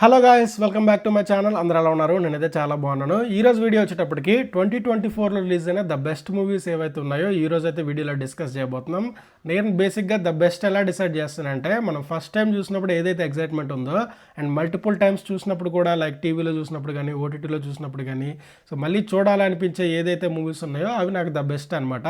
Hello guys, welcome back to my channel. అందరూ ఎలా ఉన్నారు? నేనైతే చాలా బాగున్నాను. ఈ రోజు వీడియో వచ్చేటప్పటికి 2024లో రిలీజ్ అయిన ద బెస్ట్ మూవీస్ ఏవైతే ఉన్నాయో ఈ రోజు అయితే వీడియోలో డిస్కస్ చేయబోతున్నాం. నేను బేసిక్గా ద బెస్ట్ ఎలా డిసైడ్ చేస్తానంటే, మనం ఫస్ట్ టైం చూసినప్పుడు ఏదైతే ఎగ్జైట్మెంట్ ఉందో అండ్ మల్టిపుల్ టైమ్స్ చూసినప్పుడు కూడా, లైక్ టీవీలో చూసినప్పుడు కానీ, ఓటీటీలో చూసినప్పుడు కానీ, సో మళ్ళీ చూడాలనిపించే ఏదైతే మూవీస్ ఉన్నాయో అవి నాకు ద బెస్ట్ అనమాట.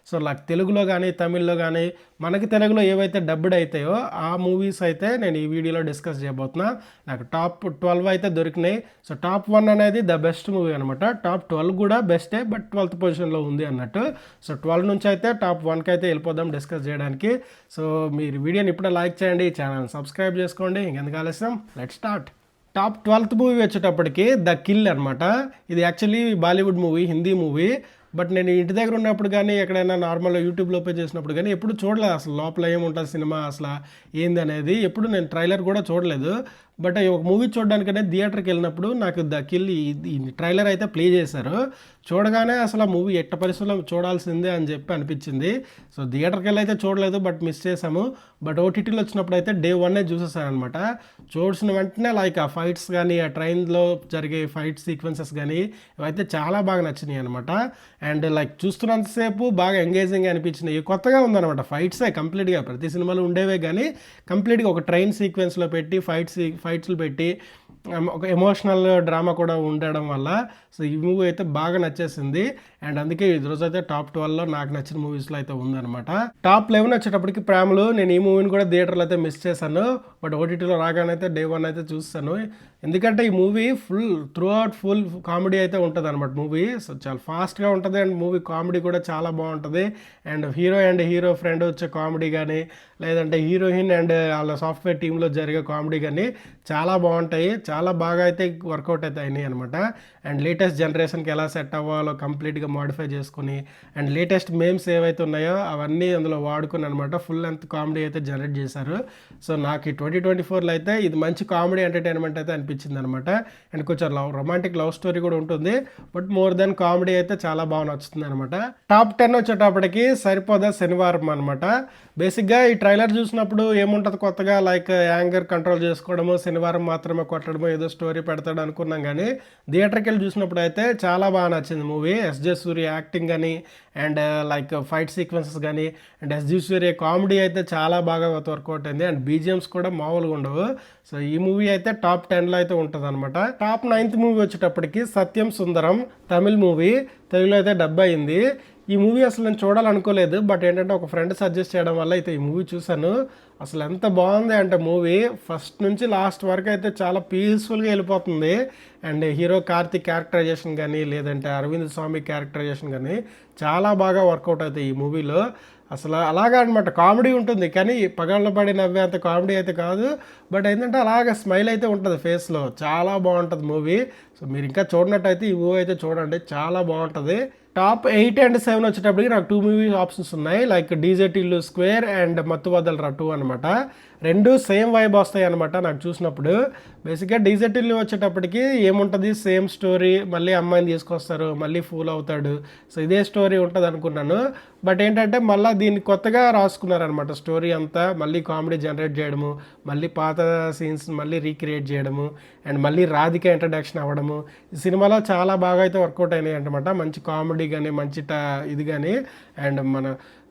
సో లైక్ తెలుగులో కానీ, తమిళ్లో కానీ, మనకి తెలుగులో ఏవైతే డబ్బుడ్ అవుతాయో ఆ మూవీస్ అయితే నేను ఈ వీడియోలో డిస్కస్ చేయబోతున్నా. నాకు టాప్ 12 అయితే దొరికినాయి. సో టాప్ 1 అనేది ద బెస్ట్ మూవీ అనమాట. టాప్ 12 కూడా బెస్టే, బట్ 12th పొజిషన్లో ఉంది అన్నట్టు. సో 12 నుంచి అయితే టాప్ 1కి అయితే వెళ్ళిపోదాం డిస్కస్ చేయడానికి. సో మీరు వీడియోని ఇప్పుడే లైక్ చేయండి, ఛానల్ సబ్స్క్రైబ్ చేసుకోండి. ఇంకెందుకు ఆలస్యం, let's start. Top 12th movie వచ్చేటప్పటికి ద కిల్ అనమాట. ఇది actually Bollywood movie, Hindi movie. But నేను ఇంటి దగ్గర ఉన్నప్పుడు కానీ, ఎక్కడైనా నార్మల్గా యూట్యూబ్లో ఓపెన్ చేసినప్పుడు కానీ ఎప్పుడు చూడలేదు అసలు లోపల ఏముంటుంది సినిమా, అసలు ఏంది అనేది ఎప్పుడు నేను ట్రైలర్ కూడా చూడలేదు. బట్ ఒక మూవీ చూడడానికనే థియేటర్కి వెళ్ళినప్పుడు నాకు ద కిల్ ఈ ట్రైలర్ అయితే ప్లే చేశారు. చూడగానే అసలు ఆ మూవీ ఎట్ట పరిస్థితుల్లో చూడాల్సిందే అని చెప్పి అనిపించింది. సో థియేటర్కి వెళ్ళి అయితే చూడలేదు, బట్ మిస్ చేసాము. బట్ ఓటీటీలో వచ్చినప్పుడు అయితే డే 1 చూసేసాను అనమాట. చూసిన వెంటనే లైక్ ఆ ఫైట్స్ కానీ, ఆ ట్రైన్లో జరిగే ఫైట్ సీక్వెన్సెస్ కానీ ఇవైతే చాలా బాగా నచ్చినాయి అనమాట. అండ్ లైక్ చూస్తున్నంతసేపు బాగా ఎంగేజింగ్ అనిపించినాయి. కొత్తగా ఉందన్నమాట. ఫైట్సే కంప్లీట్గా ప్రతి సినిమాలో ఉండేవే కానీ కంప్లీట్గా ఒక ట్రైన్ సీక్వెన్స్లో పెట్టి ఫైట్స్లు పెట్టి ఒక ఎమోషనల్ డ్రామా కూడా ఉండడం వల్ల సో ఈ మూవీ అయితే బాగా నచ్చేసింది. అండ్ అందుకే ఈ రోజు అయితే టాప్ 12లో నాకు నచ్చిన మూవీస్లో అయితే ఉందన్నమాట. టాప్ 11 వచ్చేటప్పటికి ప్రేమలు. నేను ఈ మూవీని కూడా థియేటర్లో అయితే మిస్ చేశాను, బట్ ఓటీటీలో రాగానే అయితే డే 1 అయితే చూస్తాను. ఎందుకంటే ఈ మూవీ ఫుల్ కామెడీ అయితే ఉంటుంది అనమాట. మూవీ సో చాలా ఫాస్ట్గా ఉంటుంది అండ్ మూవీ కామెడీ కూడా చాలా బాగుంటుంది. అండ్ హీరో ఫ్రెండ్ వచ్చే కామెడీ కానీ, లేదంటే హీరోయిన్ అండ్ వాళ్ళ సాఫ్ట్వేర్ టీంలో జరిగే కామెడీ కానీ చాలా బాగుంటాయి. చాలా బాగా అయితే వర్కౌట్ అయితే అయినాయి అనమాట. అండ్ లేటెస్ట్ జనరేషన్కి ఎలా సెట్ అవ్వాలో కంప్లీట్గా మాడిఫై చేసుకుని, అండ్ లేటెస్ట్ మేమ్స్ ఏవైతే ఉన్నాయో అవన్నీ అందులో వాడుకుని అనమాట ఫుల్ లెంత్ కామెడీ అయితే జనరేట్ చేశారు. సో నాకు ఈ 2024లో అయితే ఇది మంచి కామెడీ ఎంటర్టైన్మెంట్ అయితే అనిపించింది అనమాట. అండ్ కొంచెం రొమాంటిక్ లవ్ స్టోరీ కూడా ఉంటుంది, బట్ మోర్ దెన్ కామెడీ అయితే చాలా బాగా నచ్చుతుంది అనమాట. టాప్ 10 వచ్చేటప్పటికి సరిపోదా శనివారం అనమాట. బేసిక్గా ఈ ట్రైలర్ చూసినప్పుడు ఏముంటుంది కొత్తగా, లైక్ యాంగర్ కంట్రోల్ చేసుకోవడము, శనివారం మాత్రమే కొట్టడము, ఏదో స్టోరీ పెడతాడు అనుకున్నాం. కానీ థియేటర్కి వెళ్ళి చూసినప్పుడు అయితే చాలా బాగా నచ్చింది మూవీ. ఎస్జే సూర్య యాక్టింగ్ కానీ, అండ్ లైక్ ఫైట్ సీక్వెన్సెస్ కానీ, అండ్ ఎస్జే సూర్య కామెడీ అయితే చాలా బాగా వర్కౌట్ అయింది. అండ్ బీజిఎమ్స్ కూడా మామూలుగా ఉండవు. సో ఈ మూవీ అయితే టాప్ 10లో అయితే ఉంటుంది అనమాట. టాప్ 9th మూవీ వచ్చేటప్పటికి సత్యం సుందరం, తమిళ్ మూవీ. తెలుగులో అయితే డబ్ అయింది. ఈ మూవీ అసలు నేను చూడాలనుకోలేదు, బట్ ఏంటంటే ఒక ఫ్రెండ్ సజెస్ట్ చేయడం వల్ల అయితే ఈ మూవీ చూశాను. అసలు ఎంత బాగుంది అంటే మూవీ ఫస్ట్ నుంచి లాస్ట్ వరకు అయితే చాలా పీస్ఫుల్గా వెళ్ళిపోతుంది. అండ్ హీరో కార్తిక్ క్యారెక్టరైజేషన్ కానీ, లేదంటే అరవింద్ స్వామి క్యారెక్టరైజేషన్ కానీ చాలా బాగా వర్కౌట్ అవుతాయి ఈ మూవీలో. అసలు అలాగా అనమాట. కామెడీ ఉంటుంది కానీ పగళ్ళ పడి నవ్వే అంత కామెడీ అయితే కాదు, బట్ ఏంటంటే అలాగ స్మైల్ అయితే ఉంటుంది ఫేస్లో. చాలా బాగుంటుంది మూవీ. సో మీరు ఇంకా చూడనట్టయితే ఈ మూవీ అయితే చూడండి, చాలా బాగుంటుంది. టాప్ 8 and 7 వచ్చేటప్పటికి నాకు 2 మూవీ ఆప్షన్స్ ఉన్నాయి, లైక్ డీజెట్ ఇల్లు స్క్వేర్ అండ్ మత్తు వదలరా 2 అనమాట. రెండు సేమ్ వైబ్ వస్తాయి అనమాట నాకు చూసినప్పుడు. బేసిక్గా డీజెట్ ఇల్లు వచ్చేటప్పటికి ఏముంటుంది, సేమ్ స్టోరీ, మళ్ళీ అమ్మాయిని తీసుకొస్తారు, మళ్ళీ ఫూల్ అవుతాడు, సో ఇదే స్టోరీ ఉంటుంది అనుకున్నాను. బట్ ఏంటంటే మళ్ళీ దీన్ని కొత్తగా రాసుకున్నారనమాట స్టోరీ అంతా. మళ్ళీ కామెడీ జనరేట్ చేయడము, మళ్ళీ పాత సీన్స్ మళ్ళీ రీక్రియేట్ చేయడము, అండ్ మళ్ళీ రాధిక ఇంట్రడక్షన్ అవ్వడము. ఈ సినిమాలో చాలా బాగా అయితే వర్కౌట్ అయినాయి అనమాట. మంచి కామెడీ కానీ, మంచి ఇది కానీ, అండ్ మన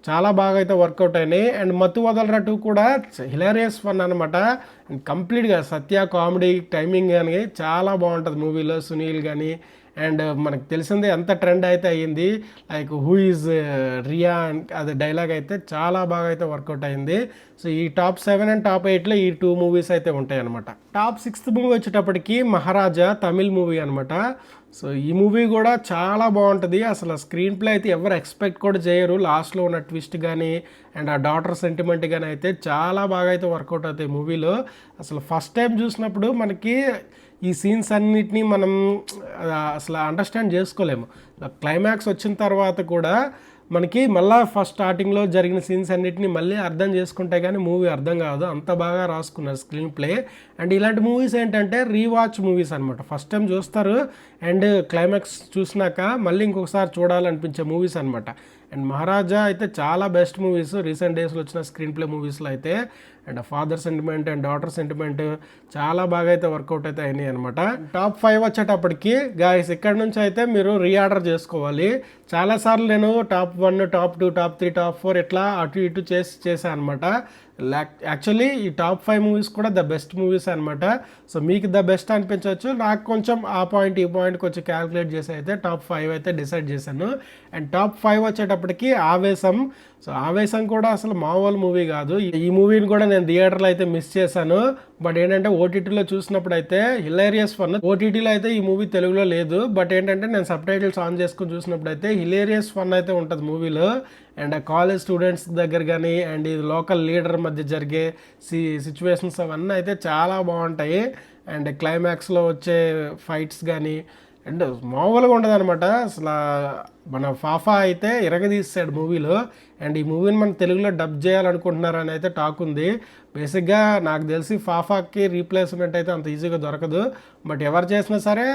చాలా బాగా అయితే వర్కౌట్ అయినాయి. అండ్ మత్తు వదలరా 2 కూడా హిలారియస్ ఫన్ అనమాట. అండ్ కంప్లీట్గా సత్య కామెడీ టైమింగ్ కానీ చాలా బాగుంటుంది మూవీలో. సునీల్ కానీ, అండ్ మనకు తెలిసిందే ఎంత ట్రెండ్ అయితే అయ్యింది, లైక్ హూ ఈజ్ రియా అది డైలాగ్ అయితే చాలా బాగా అయితే వర్కౌట్ అయింది. సో ఈ టాప్ 7 అండ్ టాప్ 8లో ఈ 2 మూవీస్ అయితే ఉంటాయి అనమాట. టాప్ 6th మూవీ వచ్చేటప్పటికి మహారాజా, తమిళ్ మూవీ అనమాట. సో ఈ మూవీ కూడా చాలా బాగుంటుంది. అసలు స్క్రీన్ ప్లే అయితే ఎవరు ఎక్స్పెక్ట్ కూడా చేయరు. లాస్ట్లో ఉన్న ట్విస్ట్ కానీ, అండ్ ఆ డాటర్ సెంటిమెంట్ కానీ అయితే చాలా బాగా అయితే వర్కౌట్ అవుతాయి మూవీలో. అసలు ఫస్ట్ టైం చూసినప్పుడు మనకి ఈ సీన్స్ అన్నిటినీ మనం అసలు అండర్స్టాండ్ చేసుకోలేము. క్లైమాక్స్ వచ్చిన తర్వాత కూడా మనకి మళ్ళీ ఫస్ట్ స్టార్టింగ్లో జరిగిన సీన్స్ అన్నిటిని మళ్ళీ అర్థం చేసుకుంటే కానీ మూవీ అర్థం కాదు, అంత బాగా రాసుకున్నారు స్క్రీన్ ప్లే. అండ్ ఇలాంటి మూవీస్ ఏంటంటే రీవాచ్ మూవీస్ అనమాట. ఫస్ట్ టైం చూస్తారు అండ్ క్లైమాక్స్ చూసినాక మళ్ళీ ఇంకొకసారి చూడాలనిపించే మూవీస్ అనమాట. అండ్ మహారాజా అయితే చాలా బెస్ట్ మూవీస్ రీసెంట్ డేస్లో వచ్చిన స్క్రీన్ ప్లే మూవీస్లో అయితే. And father sentiment and daughter sentiment చాలా బాగా అయితే వర్కౌట్ అయితే అయినాయి అనమాట. టాప్ 5 వచ్చేటప్పటికి గాయస్ ఇక్కడ నుంచి అయితే మీరు రీఆర్డర్ చేసుకోవాలి. చాలాసార్లు నేను టాప్ 1, టాప్ 2, టాప్ 3, టాప్ 4 ఇట్లా అటు ఇటు చేశాను అనమాట. యాక్చువల్లీ ఈ టాప్ 5 మూవీస్ కూడా ద బెస్ట్ మూవీస్ అనమాట. సో మీకు ద బెస్ట్ అనిపించవచ్చు, నాకు కొంచెం ఆ పాయింట్ ఈ పాయింట్ కొంచెం క్యాలిక్యులేట్ చేసి అయితే టాప్ 5 అయితే డిసైడ్ చేశాను. అండ్ టాప్ 5 వచ్చేటప్పటికి ఆవేశం. సో ఆవేశం కూడా అసలు మామూలు మూవీ కాదు. ఈ మూవీని కూడా నేను థియేటర్లో అయితే మిస్ చేశాను. బట్ ఏంటంటే ఓటీటీలో చూసినప్పుడు అయితే హిలేరియస్ ఫన్. ఓటీటీలో అయితే ఈ మూవీ తెలుగులో లేదు. బట్ ఏంటంటే నేను సబ్ టైటిల్స్ ఆన్ చేసుకుని చూసినప్పుడు అయితే హిలేరియస్ ఫన్ అయితే ఉంటుంది మూవీలో. అండ్ కాలేజ్ స్టూడెంట్స్ దగ్గర కానీ అండ్ ఇది లోకల్ లీడర్ మధ్య జరిగే సిచ్యువేషన్స్ అవన్నీ అయితే చాలా బాగుంటాయి. అండ్ క్లైమాక్స్లో వచ్చే ఫైట్స్ కానీ అండ్ మామూలుగా ఉండదు అనమాట. అసలు మన ఫాఫా అయితే ఇరగదీస్తాడు మూవీలో. అండ్ ఈ మూవీని మన తెలుగులో డబ్ చేయాలనుకుంటున్నారని అయితే టాక్ ఉంది. బేసిక్గా నాకు తెలిసి ఫాఫాకి రీప్లేస్మెంట్ అయితే అంత ఈజీగా దొరకదు. బట్ ఎవరు చేసినా సరే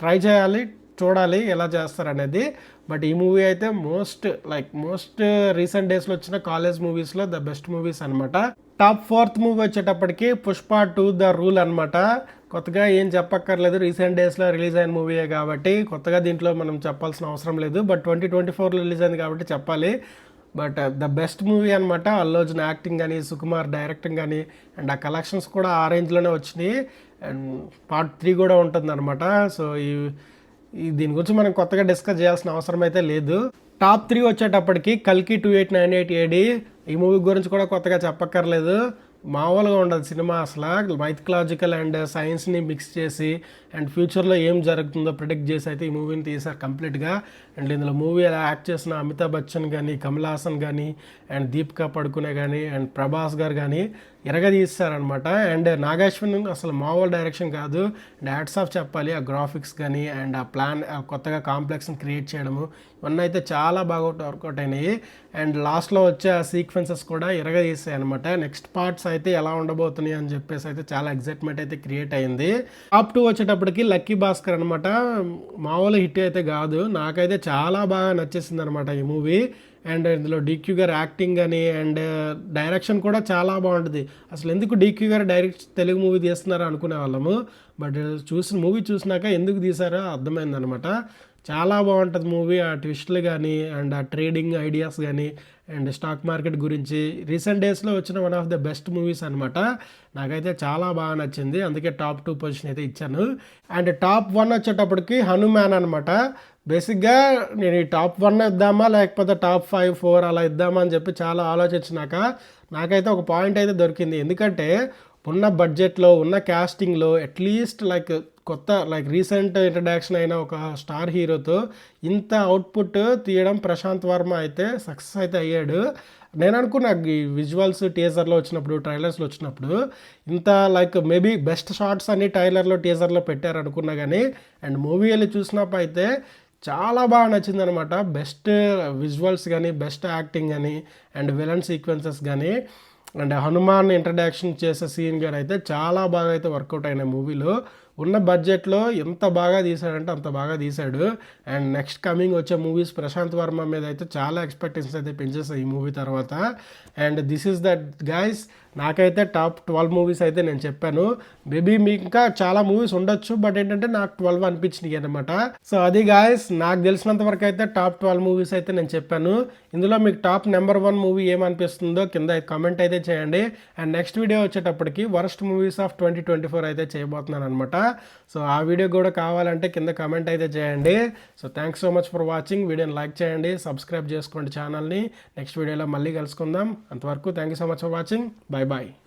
ట్రై చేయాలి, చూడాలి ఎలా చేస్తారనేది. బట్ ఈ మూవీ అయితే మోస్ట్ రీసెంట్ డేస్లో వచ్చిన కాలేజ్ మూవీస్లో ద బెస్ట్ మూవీస్ అనమాట. టాప్ 4th మూవీ వచ్చేటప్పటికి పుష్ప 2 ద రూల్ అనమాట. కొత్తగా ఏం చెప్పక్కర్లేదు, రీసెంట్ డేస్లో రిలీజ్ అయిన మూవీయే కాబట్టి కొత్తగా దీంట్లో మనం చెప్పాల్సిన అవసరం లేదు. బట్ 2024లో రిలీజ్ అయింది కాబట్టి చెప్పాలి. బట్ ద బెస్ట్ మూవీ అనమాట. అల్లు అర్జున్ యాక్టింగ్ కానీ, సుకుమార్ డైరెక్టింగ్ కానీ అండ్ ఆ కలెక్షన్స్ కూడా ఆ రేంజ్లోనే వచ్చినాయి. అండ్ పార్ట్ 3 కూడా ఉంటుంది అనమాట. సో దీని గురించి మనం కొత్తగా డిస్కస్ చేయాల్సిన అవసరం అయితే లేదు. టాప్ 3 వచ్చేటప్పటికి కల్కి 2898 AD. ఈ మూవీ గురించి కూడా కొత్తగా చెప్పక్కర్లేదు, మామూలుగా ఉండదు సినిమా. అసలు మైథలాజికల్ అండ్ సైన్స్ని మిక్స్ చేసి అండ్ ఫ్యూచర్లో ఏం జరుగుతుందో ప్రిడిక్ట్ చేసి అయితే ఈ మూవీని తీశారు కంప్లీట్గా. అండ్ ఇందులో మూవీ అలా యాక్ట్ చేసిన అమితాబ్ బచ్చన్ కానీ, కమల్ హాసన్ కానీ అండ్ దీపికా పడుకునే కానీ అండ్ ప్రభాస్ గారు కానీ తీస్తారనమాట. అండ్ నాగాశ్విన్ అసలు మామూలు డైరెక్షన్ కాదు. అండ్ హ్యాట్స్ ఆఫ్ చెప్పాలి, ఆ గ్రాఫిక్స్ కానీ అండ్ ఆ ప్లాన్ కొత్తగా కాంప్లెక్స్ని క్రియేట్ చేయడము ఇవన్నీ అయితే చాలా బాగా వర్కౌట్ అయినాయి. అండ్ లాస్ట్లో వచ్చే ఆ సీక్వెన్సెస్ కూడా తీస్తాయి అనమాట. నెక్స్ట్ పార్ట్స్ అయితే ఎలా ఉండబోతున్నాయి అని చెప్పేసి అయితే చాలా ఎగ్జైట్మెంట్ అయితే క్రియేట్ అయింది. టాప్ 2 వచ్చేటప్పటికి లక్కీ భాస్కర్ అనమాట. మామూలు హిట్ అయితే కాదు, నాకైతే చాలా బాగా నచ్చేసింది అనమాట ఈ మూవీ. అండ్ ఇందులో డీక్యూ గారు యాక్టింగ్ కానీ అండ్ డైరెక్షన్ కూడా చాలా బాగుంటుంది. అసలు ఎందుకు డీక్యూ గారు డైరెక్ట్ తెలుగు మూవీ తీస్తున్నారో అనుకునే వాళ్ళము. బట్ మూవీ చూసినాక ఎందుకు తీసారో అర్థమైందనమాట. చాలా బాగుంటుంది మూవీ. ఆ ట్విస్ట్లు కానీ అండ్ ఆ ట్రేడింగ్ ఐడియాస్ కానీ అండ్ స్టాక్ మార్కెట్ గురించి రీసెంట్ డేస్లో వచ్చిన one of the best movies అనమాట. నాకైతే చాలా బాగా నచ్చింది, అందుకే టాప్ 2 పొజిషన్ అయితే ఇచ్చాను. అండ్ టాప్ 1 వచ్చేటప్పటికి హనుమాన్ అనమాట. బేసిక్గా నేను ఈ టాప్ 1 ఇద్దామా లేకపోతే టాప్ 5, 4 అలా ఇద్దామా అని చెప్పి చాలా ఆలోచించినాక నాకైతే ఒక పాయింట్ అయితే దొరికింది. ఎందుకంటే ఉన్న బడ్జెట్లో ఉన్న క్యాస్టింగ్లో అట్లీస్ట్ కొత్త రీసెంట్ ఇంట్రడక్షన్ అయిన ఒక స్టార్ హీరోతో ఇంత అవుట్పుట్ తీయడం ప్రశాంత్ వర్మ అయితే సక్సెస్ అయితే అయ్యాడు. నేను అనుకున్నా ఈ విజువల్స్ టీజర్లో వచ్చినప్పుడు, ట్రైలర్స్లో వచ్చినప్పుడు ఇంత మేబీ బెస్ట్ షార్ట్స్ అన్ని ట్రైలర్లో టీజర్లో పెట్టారు అనుకున్నా కానీ అండ్ మూవీ వెళ్ళి చూసినప్పుడు అయితే చాలా బాగా నచ్చింది అనమాట. బెస్ట్ విజువల్స్ కానీ, బెస్ట్ యాక్టింగ్ కానీ అండ్ విలన్ సీక్వెన్సెస్ కానీ అండ్ హనుమాన్ ఇంట్రడక్షన్ చేసే సీన్ కానీ అయితే చాలా బాగా అయితే వర్కౌట్ అయినాయి మూవీలో. ఉన్న బడ్జెట్లో ఎంత బాగా తీశాడంటే అంత బాగా తీశాడు. అండ్ నెక్స్ట్ కమింగ్ వచ్చే మూవీస్ ప్రశాంత్ వర్మ మీద అయితే చాలా ఎక్స్పెక్టేషన్స్ అయితే పెంచేస్తాయి ఈ మూవీ తర్వాత. And this is that guys, నాకైతే టాప్ 12 మూవీస్ అయితే నేను చెప్పాను. మేబీ మీకు ఇంకా చాలా మూవీస్ ఉండొచ్చు, బట్ ఏంటంటే నాకు 12 అనిపించినాయి అనమాట. సో అది గాయస్, నాకు తెలిసినంత వరకు అయితే టాప్ 12 మూవీస్ అయితే నేను చెప్పాను. ఇందులో మీకు టాప్ నెంబర్ 1 మూవీ ఏమనిపిస్తుందో కింద కామెంట్ అయితే చేయండి. అండ్ నెక్స్ట్ వీడియో వచ్చేటప్పటికి వరస్ట్ మూవీస్ ఆఫ్ 2024 అయితే చేయబోతున్నాను అనమాట. సో ఆ వీడియో కూడా కావాలంటే కింద కామెంట్ అయితే చేయండి. So thanks so much for watching. వీడియోని లైక్ చేయండి, సబ్స్క్రైబ్ చేసుకోండి ఛానల్ని. నెక్స్ట్ వీడియోలో మళ్ళీ కలుసుకుందాం. అంతవరకు thank you so much for watching. Bye bye.